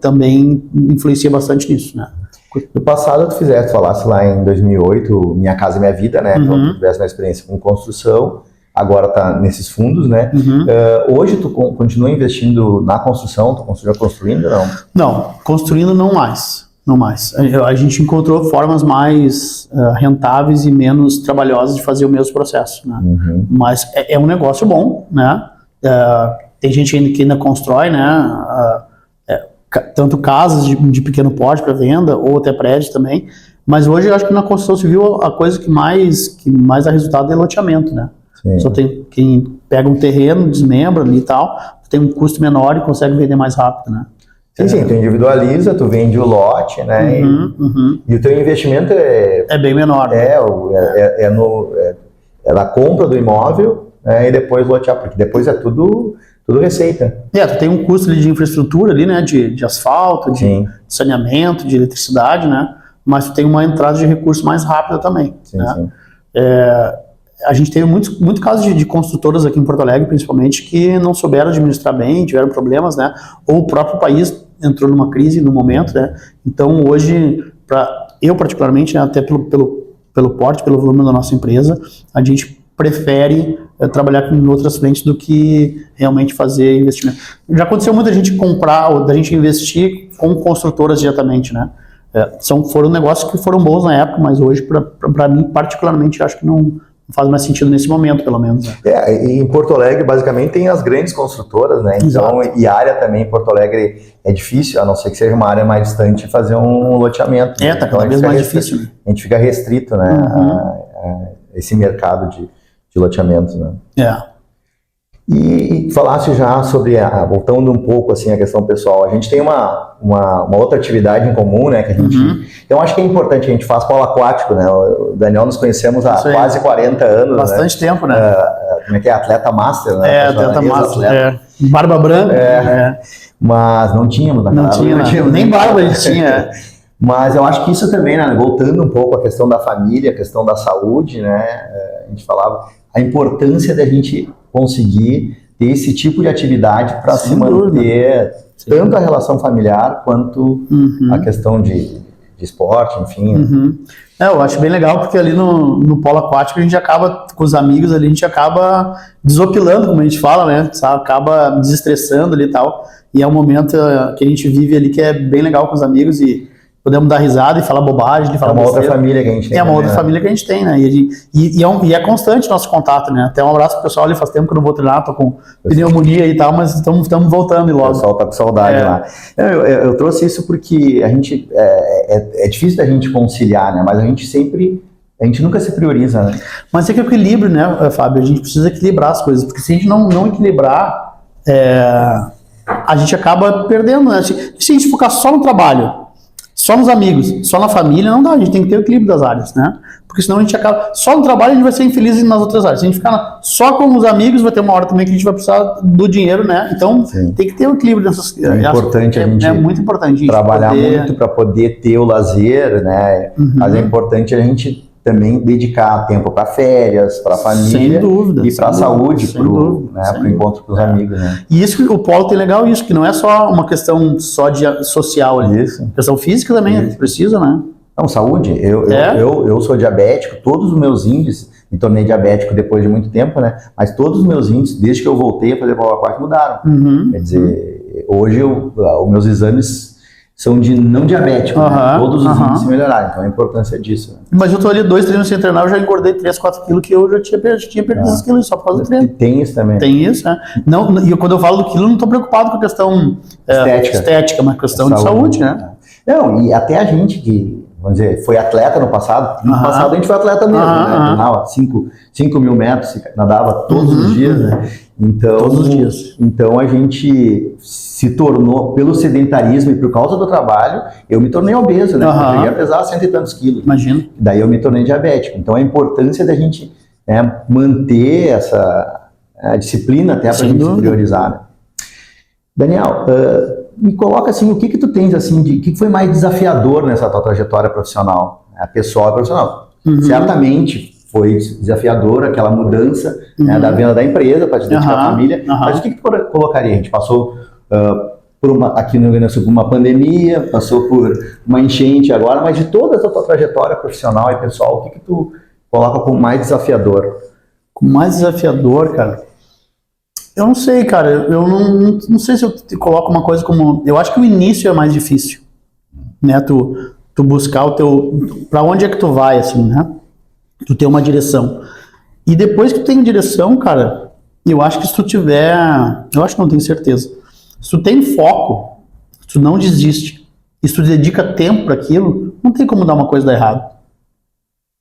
também influencia bastante nisso, né? No passado tu falasse lá em 2008, Minha Casa Minha Vida, né? Então tu tivesse uma experiência com construção, agora tá nesses fundos, né? Hoje tu continua investindo na construção, tu continua construindo ou não? Não, construindo não mais. Não mais. A gente encontrou formas mais rentáveis e menos trabalhosas de fazer o mesmo processo, né? Mas é um negócio bom, né? Tem gente que ainda constrói, né? Tanto casas de pequeno porte para venda, ou até prédios também. Mas hoje eu acho que na construção civil a coisa que mais dá resultado é loteamento, né? Só tem quem pega um terreno, desmembra ali e tal, tem um custo menor e consegue vender mais rápido, né? Sim, tu individualiza, tu vende o lote, né? E o teu investimento é bem menor. É na compra do imóvel, né, e depois lotear, porque depois é tudo receita. Tu tem um custo ali de infraestrutura ali, né? De asfalto, de saneamento, de eletricidade, né? Mas tu tem uma entrada de recurso mais rápida também. Sim. A gente teve muito casos de construtoras aqui em Porto Alegre, principalmente, que não souberam administrar bem, tiveram problemas, né? Ou o próprio país entrou numa crise no momento, né? Então, hoje, eu particularmente, né, até pelo porte, pelo volume da nossa empresa, a gente prefere trabalhar com outras frentes do que realmente fazer investimento. Já aconteceu muita gente comprar ou da gente investir com construtoras diretamente, né? Foram negócios que foram bons na época, mas hoje, para mim, particularmente, acho que não não faz mais sentido nesse momento, pelo menos. Né? E em Porto Alegre, basicamente, tem as grandes construtoras, né? Então, e a área também em Porto Alegre é difícil, a não ser que seja uma área mais distante, fazer um loteamento. Tá então, cada vez mais difícil. Né? A gente fica restrito, né? A esse mercado de loteamento, né? E falasse já sobre, voltando um pouco assim a questão pessoal, a gente tem uma outra atividade em comum, né, que a gente, eu acho que é importante, a gente faz polo aquático, né, o Daniel nos conhecemos há quase 40 anos, bastante tempo, né, como é que é, atleta master, né, atleta master, barba branca, mas não tínhamos, não tinha, nem barba a gente tinha. Mas eu acho que isso também, né, voltando um pouco à questão da família, a questão da saúde, né, a gente falava, a importância da gente conseguir ter esse tipo de atividade para se manter tanto a relação familiar quanto a questão de esporte, enfim. Eu acho bem legal porque ali no polo aquático a gente acaba, com os amigos ali, a gente acaba desopilando, como a gente fala, né? Sabe? Acaba desestressando ali e tal. E é um momento que a gente vive ali que é bem legal com os amigos e podemos dar risada e falar bobagem, falar uma outra família que a gente tem. É uma outra família que a gente tem, né? E é constante nosso contato, né? Até um abraço pro pessoal ali, faz tempo que eu não vou treinar, tô com pneumonia e tal, mas estamos voltando e logo. O pessoal tá com saudade lá. Eu trouxe isso porque a gente, é difícil da gente conciliar, né? Mas a gente nunca se prioriza, né? Mas é que o equilíbrio, né, Fábio? A gente precisa equilibrar as coisas, porque se a gente não equilibrar, a gente acaba perdendo, né? Se a gente focar só no trabalho, só nos amigos, só na família, não dá, a gente tem que ter o equilíbrio das áreas, né? Porque senão a gente acaba, só no trabalho a gente vai ser infeliz nas outras áreas. Se a gente ficar só com os amigos, vai ter uma hora também que a gente vai precisar do dinheiro, né? Então, tem que ter o equilíbrio dessas coisas. É importante a gente muito importante a gente trabalhar muito para poder ter o lazer, né? Mas é importante a gente também dedicar tempo para férias, para a família, e para a saúde, para o encontro com os amigos, né? E isso, o polo tem legal isso, que não é só uma questão só de social ali. Isso. Questão física também, precisa, né? Não, saúde. Eu sou diabético, todos os meus índices, me tornei diabético depois de muito tempo, né? Mas todos os meus índices, desde que eu voltei a fazer polo aquático, mudaram. Quer dizer, hoje os meus exames são de não diabético, né? Todos os índices melhoraram, então a importância disso. Né? Mas eu tô ali 2 treinos sem treinar, eu já engordei 3, 4 quilos, que eu já tinha perdido esses quilos só por causa do treino. Tem isso também. Tem isso, né? Não, e quando eu falo do quilo, eu não tô preocupado com a questão estética, mas questão de saúde, né? Não, e até a gente que, vamos dizer, foi atleta no passado, no passado a gente foi atleta mesmo, né? Treinava 5 mil metros, nadava todos os dias, né? Então, todos os dias. Então a gente se tornou, pelo sedentarismo e por causa do trabalho, eu me tornei obeso, né? Eu cheguei a pesar 100 e tantos quilos. Imagina. Daí eu me tornei diabético. Então a importância da gente manter essa disciplina até para a gente se priorizar. Né? Daniel, me coloca assim, o que tu tens assim, o que foi mais desafiador nessa tua trajetória profissional? Pessoal e profissional. Certamente foi desafiador aquela mudança da venda da empresa para te dedicar à família. Mas o que tu colocaria? A gente passou aqui no Rio Grande do Sul por uma pandemia, passou por uma enchente agora, mas de toda essa tua trajetória profissional e pessoal, o que tu coloca como mais desafiador? Como mais desafiador, cara? Eu não sei, cara. Eu não sei se eu te coloco uma coisa como... Eu acho que o início é mais difícil, né? Tu buscar o teu... Pra onde é que tu vai, assim, né? Tu ter uma direção. E depois que tu tem direção, cara, eu acho que se tu tiver... Eu acho que não tenho certeza. Se tu tem foco, se tu não desiste, e se tu dedica tempo para aquilo, não tem como dar uma coisa dar errado.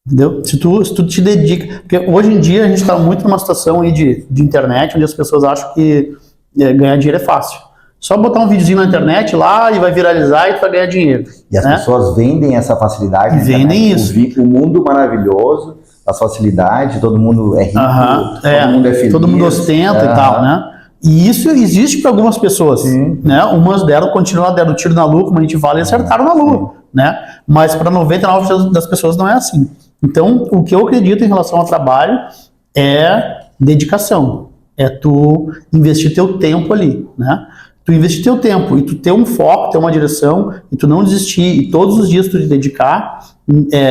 Entendeu? Se tu te dedica... Porque hoje em dia a gente está muito numa situação aí de internet, onde as pessoas acham que ganhar dinheiro é fácil. Só botar um videozinho na internet lá e vai viralizar e tu vai ganhar dinheiro. E as pessoas vendem essa facilidade. Vendem isso. O mundo maravilhoso, as facilidades, todo mundo é rico, todo mundo é feliz. Todo mundo ostenta e tal, né? E isso existe para algumas pessoas, né? Umas deram tiro na lua, como a gente fala, e acertaram na lua, né? Mas para 99% das pessoas não é assim. Então, o que eu acredito em relação ao trabalho é dedicação. É tu investir teu tempo ali, né? Tu investir teu tempo e tu ter um foco, ter uma direção, e tu não desistir, e todos os dias tu te dedicar,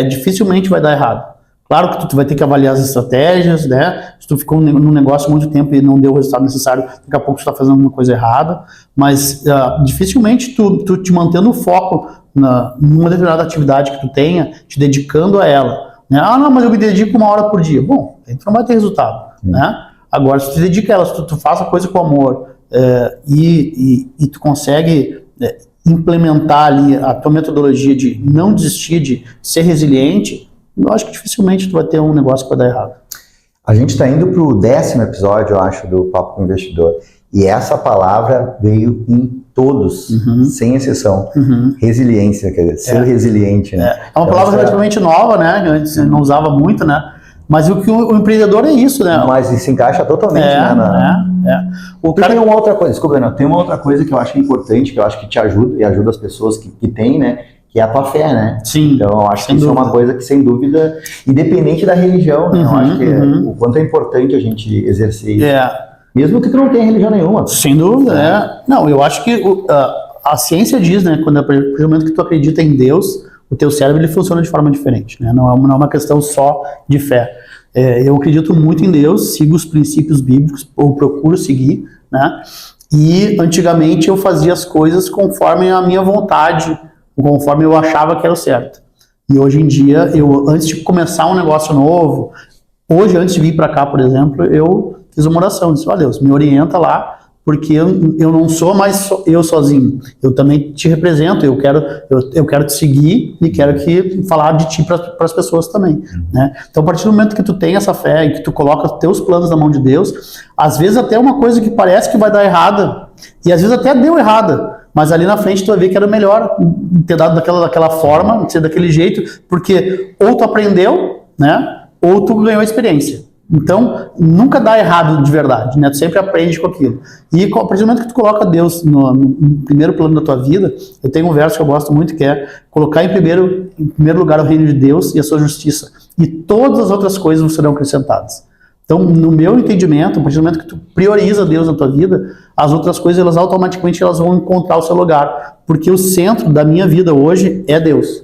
dificilmente vai dar errado. Claro que tu vai ter que avaliar as estratégias, né? Se tu ficou num negócio há muito tempo e não deu o resultado necessário, daqui a pouco tu está fazendo alguma coisa errada, mas dificilmente tu te mantendo o foco numa determinada atividade que tu tenha, te dedicando a ela, Né? Ah, não, mas eu me dedico 1 hora por dia. Bom, aí tu não vai ter resultado. Né? Agora, se tu te dedica a ela, se tu faz a coisa com amor e tu consegue implementar ali a tua metodologia de não desistir, de ser resiliente, eu acho que dificilmente tu vai ter um negócio que vai dar errado. A gente está indo para o 10º episódio, eu acho, do Papo com o Investidor. E essa palavra veio em todos, sem exceção. Resiliência, quer dizer, ser resiliente. Né? É uma palavra relativamente nova, né? Antes não usava muito, né? Mas o que o empreendedor é isso, né? Mas se encaixa totalmente, né? O cara... Tem uma outra coisa, desculpa, Daniel, tem uma outra coisa que eu acho importante, que eu acho que te ajuda e ajuda as pessoas que têm, né? Que é a tua fé, né? Sim. Então, eu acho que isso é uma coisa que, sem dúvida, independente da religião, né? Eu acho que o quanto é importante a gente exercer isso. Mesmo que tu não tenha religião nenhuma. Sem dúvida, Não, eu acho que a ciência diz, né? Quando a partir do momento que tu acredita em Deus, o teu cérebro ele funciona de forma diferente, né? Não é uma questão só de fé. Eu acredito muito em Deus, sigo os princípios bíblicos, ou procuro seguir, né? E antigamente eu fazia as coisas conforme a minha vontade, conforme eu achava que era o certo. E hoje em dia, antes de começar um negócio novo, antes de vir para cá, por exemplo, eu fiz uma oração, disse, Deus, me orienta lá, porque eu não sou mais eu sozinho, eu também te represento, eu quero te seguir e quero falar de ti para as pessoas também, né? Então, a partir do momento que tu tem essa fé e que tu coloca os teus planos na mão de Deus, às vezes até uma coisa que parece que vai dar errada, e às vezes até deu errada, mas ali na frente tu vai ver que era melhor ter dado daquela forma, ser daquele jeito, porque ou tu aprendeu, né, ou tu ganhou experiência. Então, nunca dá errado de verdade, né? Tu sempre aprende com aquilo. E a partir do momento que tu coloca Deus no primeiro plano da tua vida, eu tenho um verso que eu gosto muito, que é colocar em primeiro lugar o reino de Deus e a sua justiça. E todas as outras coisas serão acrescentadas. Então, no meu entendimento, a partir do momento que tu prioriza Deus na tua vida, as outras coisas, elas automaticamente vão encontrar o seu lugar. Porque o centro da minha vida hoje é Deus.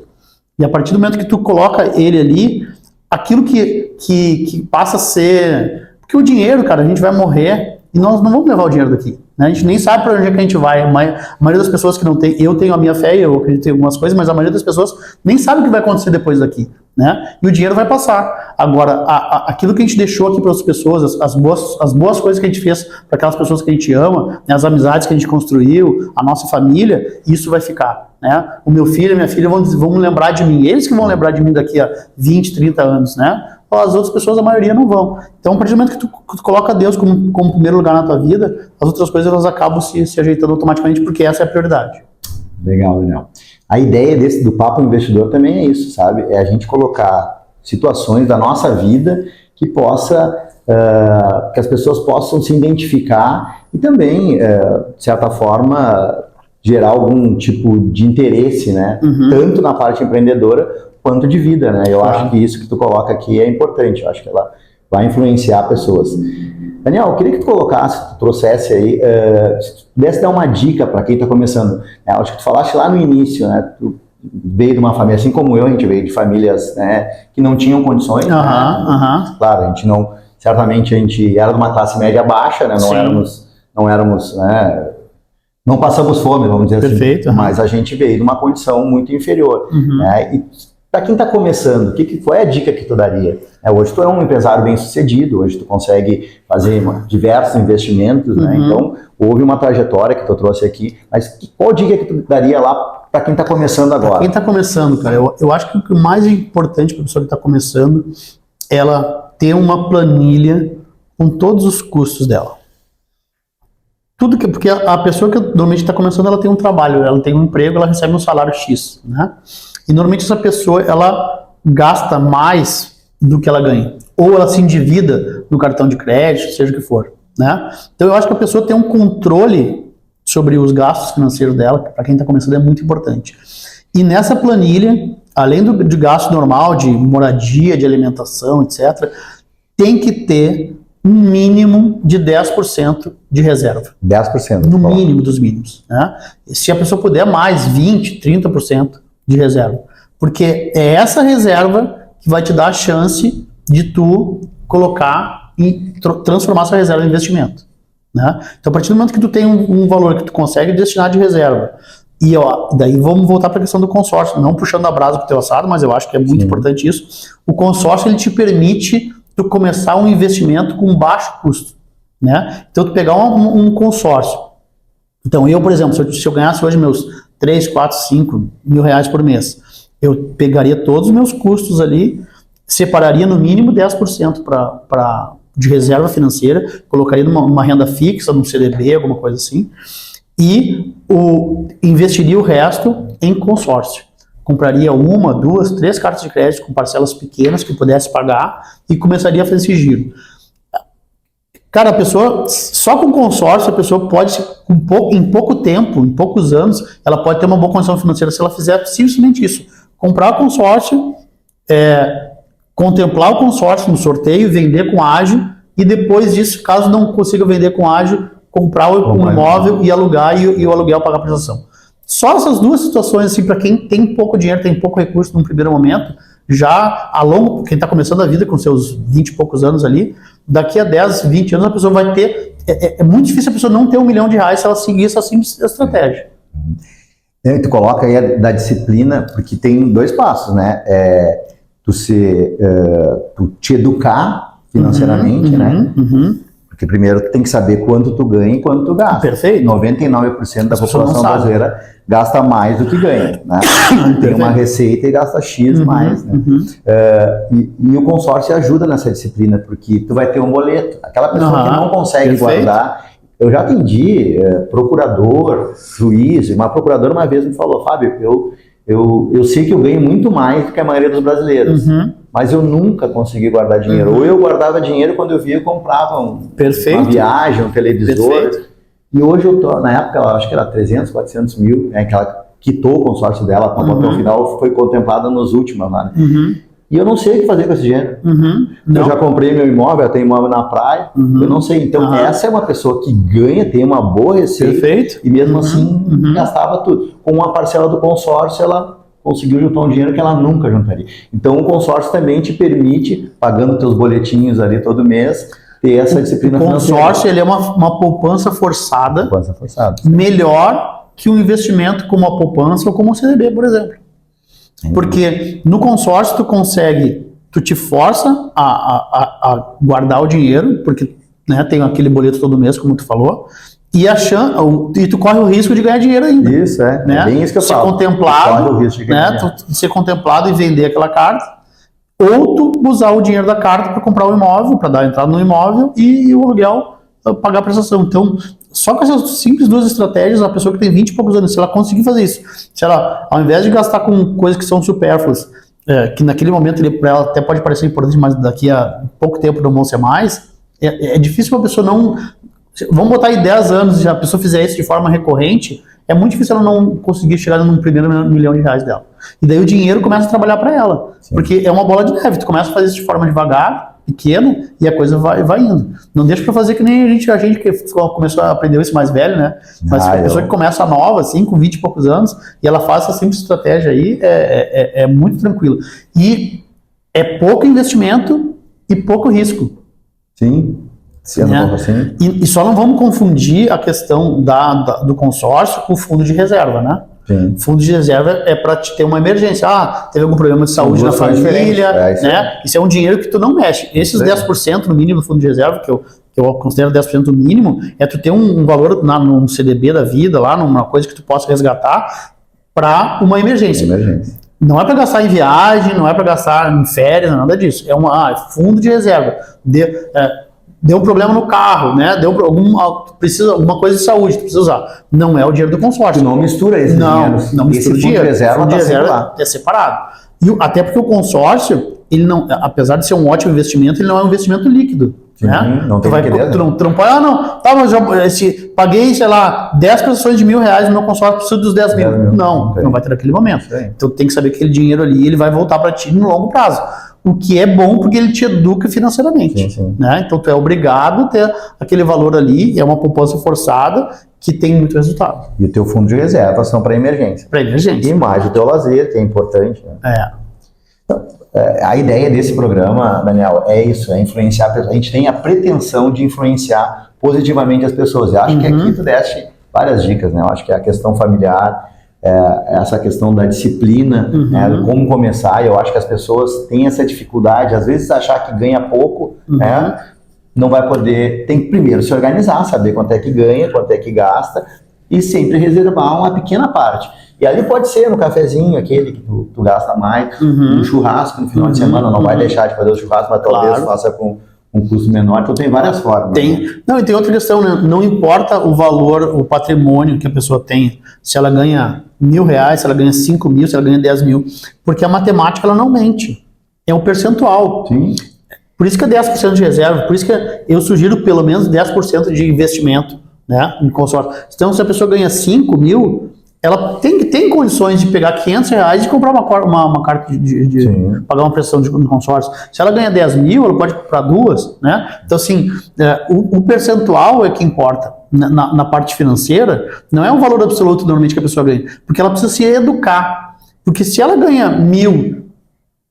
E a partir do momento que tu coloca Ele ali, aquilo que passa a ser... Porque o dinheiro, cara, a gente vai morrer e nós não vamos levar o dinheiro daqui. Né? A gente nem sabe para onde é que a gente vai. A maioria das pessoas que não tem... Eu tenho a minha fé e eu acredito em algumas coisas, mas a maioria das pessoas nem sabe o que vai acontecer depois daqui. Né? E o dinheiro vai passar. Agora, aquilo que a gente deixou aqui para as pessoas, as boas coisas que a gente fez para aquelas pessoas que a gente ama, né? As amizades que a gente construiu, a nossa família, isso vai ficar. Né? O meu filho e minha filha vão lembrar de mim. Eles que vão lembrar de mim daqui a 20, 30 anos. Né? As outras pessoas, a maioria, não vão. Então, a partir do momento que tu coloca Deus como primeiro lugar na tua vida, as outras coisas elas acabam se ajeitando automaticamente, porque essa é a prioridade. Legal, Daniel. A ideia do Papo Investidor também é isso, sabe? É a gente colocar situações da nossa vida que que as pessoas possam se identificar e também, de certa forma, gerar algum tipo de interesse, né? Tanto na parte empreendedora quanto de vida, né? Eu acho que isso que tu coloca aqui é importante. Eu acho que ela vai influenciar pessoas. Daniel, eu queria que tu trouxesse aí, se tu pudesse dar uma dica para quem está começando. Acho que tu falaste lá no início, né? Tu veio de uma família, assim como eu, a gente veio de famílias, né, que não tinham condições. Né? Claro, a gente não, certamente a gente era de uma classe média baixa, né? Não éramos, né? Não passamos fome, vamos dizer Perfeito, assim. Mas a gente veio de uma condição muito inferior. Né? E para quem está começando, qual é a dica que tu daria? Hoje tu é um empresário bem sucedido, hoje tu consegue fazer diversos investimentos, né? Então houve uma trajetória que tu trouxe aqui, mas qual dica que tu daria lá para quem está começando agora? Para quem está começando, cara, eu acho que o mais importante para a pessoa que está começando é ela ter uma planilha com todos os custos dela. Porque a pessoa que normalmente está começando, ela tem um trabalho, ela tem um emprego, ela recebe um salário X, né? E normalmente essa pessoa, ela gasta mais do que ela ganha. Ou ela se endivida no cartão de crédito, seja o que for, né? Então eu acho que a pessoa tem um controle sobre os gastos financeiros dela, que para quem está começando é muito importante. E nessa planilha, além de gasto normal, de moradia, de alimentação, etc., tem que ter um mínimo de 10% de reserva. 10%. No mínimo dos mínimos. Né? Se a pessoa puder mais, 20%, 30% de reserva. Porque é essa reserva que vai te dar a chance de tu colocar e transformar essa reserva em investimento. Né? Então, a partir do momento que tu tem um valor que tu consegue destinar de reserva, E ó, daí vamos voltar para a questão do consórcio, não puxando a brasa para o teu assado, mas eu acho que é muito importante isso. O consórcio, ele te permite tu começar um investimento com baixo custo, né? Então, tu pegar um consórcio. Então, eu, por exemplo, se eu ganhasse hoje meus 3, 4, 5 mil reais por mês, eu pegaria todos os meus custos ali, separaria no mínimo 10% de reserva financeira, colocaria numa renda fixa, num CDB, alguma coisa assim, e investiria o resto em consórcio. Compraria 1, 2, 3 cartas de crédito com parcelas pequenas que pudesse pagar e começaria a fazer esse giro. Cara, a pessoa, só com consórcio, a pessoa pode, em pouco tempo, em poucos anos, ela pode ter uma boa condição financeira se ela fizer simplesmente isso. Comprar o consórcio, contemplar o consórcio no sorteio, vender com ágio, e depois disso, caso não consiga vender com ágio, comprar um imóvel e alugar, e o aluguel pagar a prestação. Só essas duas situações, assim, para quem tem pouco dinheiro, tem pouco recurso num primeiro momento, já quem está começando a vida com seus 20 e poucos anos ali, daqui a 10, 20 anos a pessoa vai ter... É muito difícil a pessoa não ter R$1 milhão se ela seguir essa simples estratégia. Tu coloca aí da disciplina, porque tem 2 passos, né? Tu te educar financeiramente, né? Porque primeiro tu tem que saber quanto tu ganha e quanto tu gasta. Perfeito. 99% da população brasileira gasta mais do que ganha, né? Tem uma receita e gasta X mais, né? E o consórcio ajuda nessa disciplina, porque tu vai ter um boleto. Aquela pessoa que não consegue guardar... Eu já atendi procurador, juiz, uma procuradora uma vez me falou, Fábio, eu sei que eu ganho muito mais do que a maioria dos brasileiros, mas eu nunca consegui guardar dinheiro. Ou eu guardava dinheiro quando eu via, eu comprava uma viagem, um televisor. E hoje eu tô, na época, eu acho que era 300, 400 mil, né, que ela quitou o consórcio dela, até o final foi contemplada nos últimos lá, né? E eu não sei o que fazer com esse dinheiro. Eu já comprei meu imóvel, eu tenho imóvel na praia, eu não sei. Então, essa é uma pessoa que ganha, tem uma boa receita, e mesmo assim gastava tudo. Com uma parcela do consórcio, ela conseguiu juntar um dinheiro que ela nunca juntaria. Então, o consórcio também te permite, pagando teus boletinhos ali todo mês, ter essa disciplina financeira. O consórcio, ele é uma poupança forçada, melhor que um investimento como a poupança ou como o CDB, por exemplo. Porque no consórcio tu te força a guardar o dinheiro, porque, né, tem aquele boleto todo mês, como tu falou, e tu corre o risco de ganhar dinheiro ainda. Isso, né? É bem isso que eu falo. Ser contemplado e vender aquela carta, ou tu usar o dinheiro da carta para comprar o imóvel, para dar entrada no imóvel e o aluguel pagar a prestação. Então, só com essas simples 2 estratégias, a pessoa que tem 20 e poucos anos, se ela conseguir fazer isso, se ela, ao invés de gastar com coisas que são supérfluas, que naquele momento para ela até pode parecer importante, mas daqui a pouco tempo não vão ser mais, é difícil uma pessoa não... Vamos botar aí 10 anos, se a pessoa fizer isso de forma recorrente, é muito difícil ela não conseguir chegar no primeiro R$1 milhão dela. E daí o dinheiro começa a trabalhar para ela. Sim. Porque é uma bola de neve. Tu começa a fazer isso de forma devagar, pequena, e a coisa vai indo. Não deixa para fazer que nem a gente que começou a aprender isso mais velho, né? Mas a pessoa que começa nova, assim, com 20 e poucos anos, e ela faz essa simples estratégia aí, é muito tranquilo. E é pouco investimento e pouco risco. Sim. Assim. E só não vamos confundir a questão do consórcio com o fundo de reserva, né? Sim. Fundo de reserva é para te ter uma emergência. Teve algum problema de saúde na família, né? Isso é um dinheiro que tu não mexe. Esses 10% no mínimo do fundo de reserva, que eu considero 10% no mínimo, é tu ter um valor num CDB da vida, lá numa coisa que tu possa resgatar para uma emergência. Não é para gastar em viagem, não é para gastar em férias, nada disso. É fundo de reserva. Deu um problema no carro, né? Precisa alguma coisa de saúde, tu precisa usar. Não é o dinheiro do consórcio. Tu não mistura esse dinheiro. Não mistura o dinheiro. Esse fundo de reserva é separado. Até porque o consórcio, ele não, apesar de ser um ótimo investimento, ele não é um investimento líquido. Né? Não tem liquidez. Tu não pode, tá, mas paguei, sei lá, 10 prestações de R$1.000 no meu consórcio, preciso dos 10 mil. Não vai ter naquele momento. Então tem que saber que aquele dinheiro ali, ele vai voltar para ti no longo prazo. O que é bom porque ele te educa financeiramente. Né? Então tu é obrigado a ter aquele valor ali, é uma poupança forçada que tem muito resultado. E o teu fundo de reserva são para emergência. E mais o teu lazer, que é importante. Né? Então, a ideia desse programa, Daniel, é isso, é influenciar. A gente tem a pretensão de influenciar positivamente as pessoas. Eu acho que aqui tu deste várias dicas, né? Eu acho que a questão familiar, essa questão da disciplina, como começar. Eu acho que as pessoas têm essa dificuldade, às vezes achar que ganha pouco, né? Não vai poder, tem que primeiro se organizar, saber quanto é que ganha, quanto é que gasta e sempre reservar uma pequena parte. E ali pode ser no cafezinho, aquele que tu gasta mais, um churrasco no final de semana, não vai deixar de fazer o churrasco, mas talvez faça com um custo menor, então tem várias formas. Tem. Né? Não, e tem outra questão, né? Não importa o valor, o patrimônio que a pessoa tem, se ela ganha R$1.000, se ela ganha 5 mil, se ela ganha 10 mil, porque a matemática ela não mente, é um percentual. Sim. Por isso que é 10% de reserva, por isso que eu sugiro pelo menos 10% de investimento, né, em consórcio. Então, se a pessoa ganha 5 mil, ela tem condições de pegar R$500 e comprar uma carta de pagar uma prestação de consórcio. Se ela ganha 10 mil, ela pode comprar 2, né? Então, assim, o percentual é que importa na parte financeira, não é um valor absoluto normalmente que a pessoa ganha, porque ela precisa se educar. Porque se ela ganha 1.000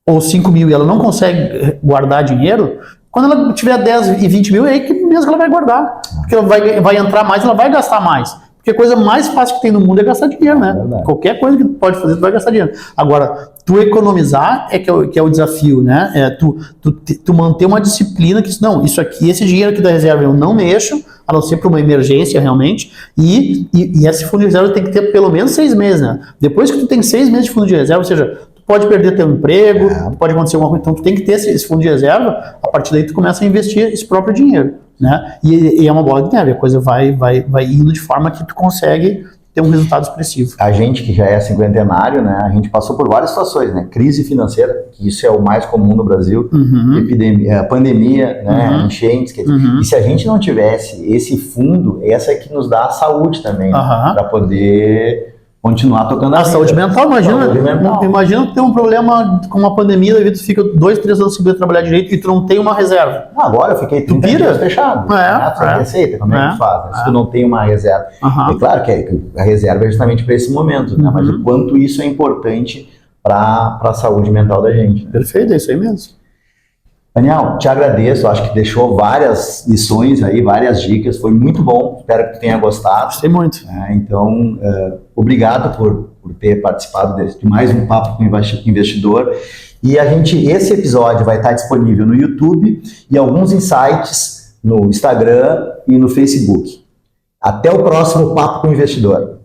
ou 5 mil e ela não consegue guardar dinheiro, quando ela tiver 10 e 20 mil, é aí que mesmo que ela vai guardar. Porque ela vai entrar mais, ela vai gastar mais. Porque a coisa mais fácil que tem no mundo é gastar dinheiro, né? Qualquer coisa que tu pode fazer, tu vai gastar dinheiro. Agora, tu economizar é que é o desafio, né? Tu manter uma disciplina que, não, isso aqui, esse dinheiro aqui da reserva eu não mexo, a não ser para uma emergência realmente, e esse fundo de reserva tem que ter pelo menos 6 meses, né? Depois que tu tem 6 meses de fundo de reserva, ou seja, pode perder teu emprego, pode acontecer alguma coisa, então tu tem que ter esse fundo de reserva, a partir daí tu começa a investir esse próprio dinheiro, né? E é uma bola de neve, a coisa vai indo de forma que tu consegue ter um resultado expressivo. A gente que já é cinquentenário, né, a gente passou por várias situações, né? Crise financeira, que isso é o mais comum no Brasil, epidemia, pandemia, né, enchentes, e se a gente não tivesse esse fundo, essa é que nos dá a saúde também, para poder continuar tocando a saúde mental. Imagina ter um problema com uma pandemia, daí tu fica 2, 3 anos sem poder trabalhar direito e tu não tem uma reserva. Agora eu fiquei 30 dias fechado. Sem receita, como é que tu faz? Se tu não tem uma reserva. É claro que a reserva é justamente para esse momento, né? Mas o quanto isso é importante para a saúde mental da gente. Né? Perfeito, é isso aí mesmo. Daniel, te agradeço, acho que deixou várias lições aí, várias dicas, foi muito bom, espero que tu tenha gostado. Gostei muito. Então, obrigado por ter participado de mais um Papo com Investidor. E esse episódio vai estar disponível no YouTube e alguns insights no Instagram e no Facebook. Até o próximo Papo com Investidor.